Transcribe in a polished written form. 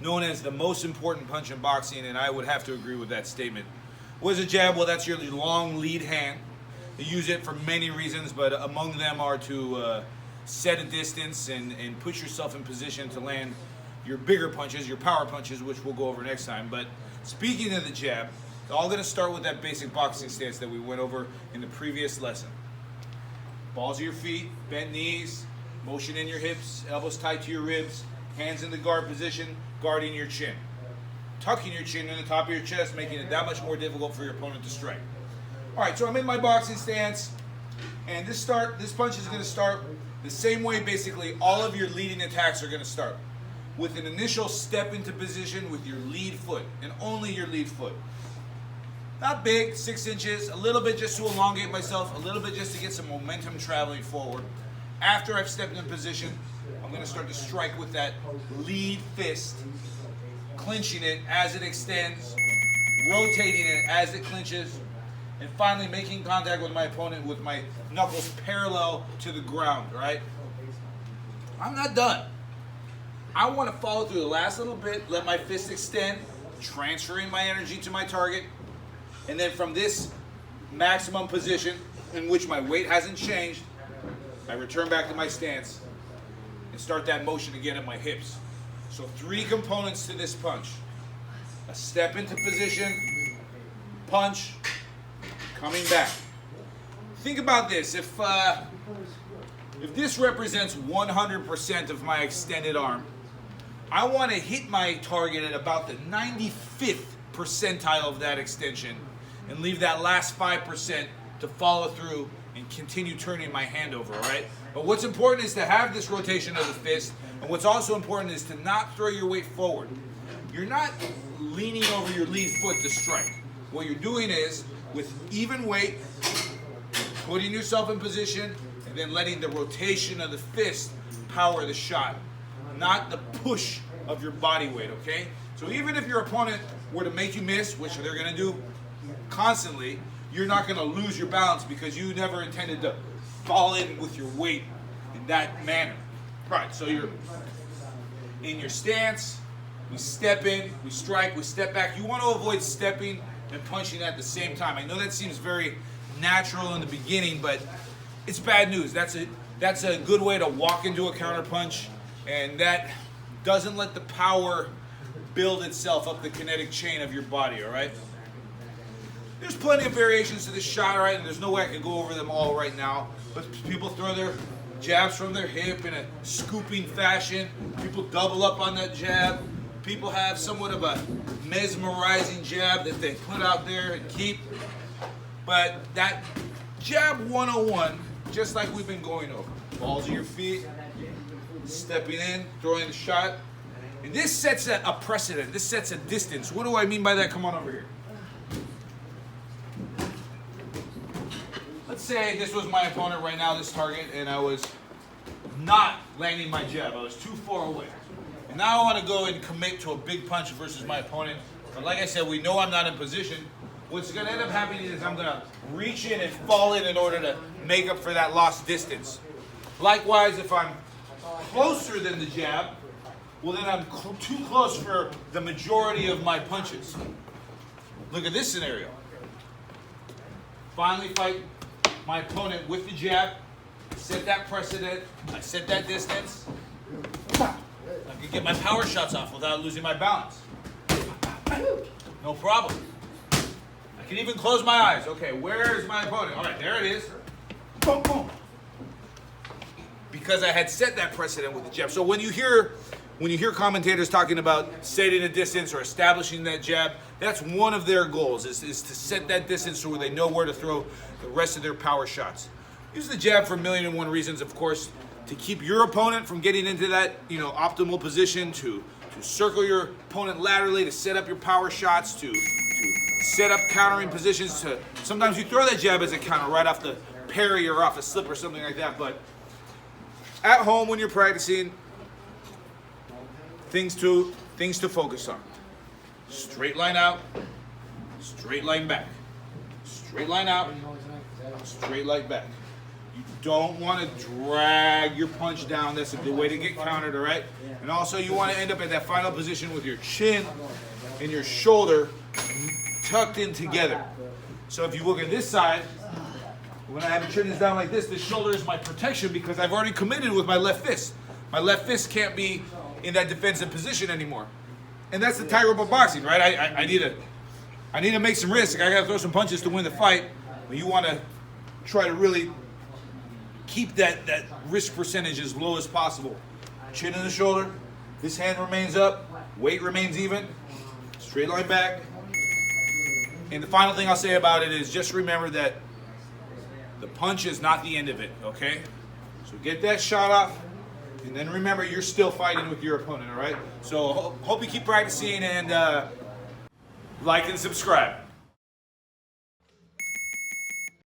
known as the most important punch in boxing, and I would have to agree with that statement. What is a jab? Well, that's your long lead hand. You use it for many reasons, but among them are to set a distance and put yourself in position to land your bigger punches, your power punches, which we'll go over next time. But speaking of the jab, it's all going to start with that basic boxing stance that we went over in the previous lesson. Balls of your feet, bent knees, motion in your hips, elbows tight to your ribs, hands in the guard position, guarding your chin. Tucking your chin in the top of your chest, making it that much more difficult for your opponent to strike. All right, so I'm in my boxing stance, and this punch is going to start the same way basically all of your leading attacks are going to start, with an initial step into position with your lead foot, and only your lead foot. Not big, 6 inches, a little bit just to elongate myself, a little bit just to get some momentum traveling forward. After I've stepped in position, I'm going to start to strike with that lead fist, clinching it as it extends, rotating it as it clinches, and finally making contact with my opponent with my knuckles parallel to the ground, right? I'm not done. I want to follow through the last little bit, let my fist extend, transferring my energy to my target, and then from this maximum position in which my weight hasn't changed, I return back to my stance and start that motion again at my hips. So 3 components to this punch. A step into position, punch, coming back. Think about this. If this represents 100% of my extended arm, I want to hit my target at about the 95th percentile of that extension and leave that last 5% to follow through and continue turning my hand over, all right? But what's important is to have this rotation of the fist, and what's also important is to not throw your weight forward. You're not leaning over your lead foot to strike. What you're doing is, with even weight, putting yourself in position, and then letting the rotation of the fist power the shot, not the push of your body weight, okay? So even if your opponent were to make you miss, which they're gonna do constantly, you're not gonna lose your balance because you never intended to fall in with your weight in that manner. Right, so you're in your stance, we step in, we strike, we step back. You want to avoid stepping and punching at the same time. I know that seems very natural in the beginning, but it's bad news. That's a good way to walk into a counter punch, and that doesn't let the power build itself up the kinetic chain of your body, all right? There's plenty of variations to this shot, all right, and there's no way I can go over them all right now, but people throw their jabs from their hip in a scooping fashion. People double up on that jab. People have somewhat of a mesmerizing jab that they put out there and keep. But that jab 101, just like we've been going over, balls of your feet, stepping in, throwing the shot. And this sets a precedent. This sets a distance. What do I mean by that? Come on over here. Let's say this was my opponent right now, this target, and I was not landing my jab. I was too far away. And now I want to go and commit to a big punch versus my opponent. But like I said, we know I'm not in position. What's going to end up happening is I'm going to reach in and fall in order to make up for that lost distance. Likewise, if I'm closer than the jab, well then I'm too close for the majority of my punches. Look at this scenario. Finally fight my opponent with the jab, set that precedent, I set that distance. I can get my power shots off without losing my balance. No problem. I can even close my eyes. Okay, where is my opponent? All right, there it is. Boom, boom. Because I had set that precedent with the jab. So when you hear commentators talking about setting a distance or establishing that jab, that's one of their goals, is to set that distance so they know where to throw the rest of their power shots. Use the jab for 1,000,001 reasons, of course, to keep your opponent from getting into that, optimal position, to circle your opponent laterally, to set up your power shots, to set up countering positions. Sometimes you throw that jab as a counter right off the parry or off a slip or something like that, but at home when you're practicing, things to focus on. Straight line out, straight line back. Straight line out, straight line back. You don't want to drag your punch down. That's a good way to get countered, all right? And also you want to end up at that final position with your chin and your shoulder tucked in together. So if you look at this side, when I have the chin is down like this shoulder is my protection because I've already committed with my left fist. My left fist can't be in that defensive position anymore. And that's the tightrope of boxing, right? I need to make some risk. I got to throw some punches to win the fight. But you want to try to really keep that risk percentage as low as possible. Chin in the shoulder. This hand remains up. Weight remains even. Straight line back. And the final thing I'll say about it is just remember that the punch is not the end of it, okay? So get that shot off, and then remember you're still fighting with your opponent, all right? So hope you keep practicing and like and subscribe.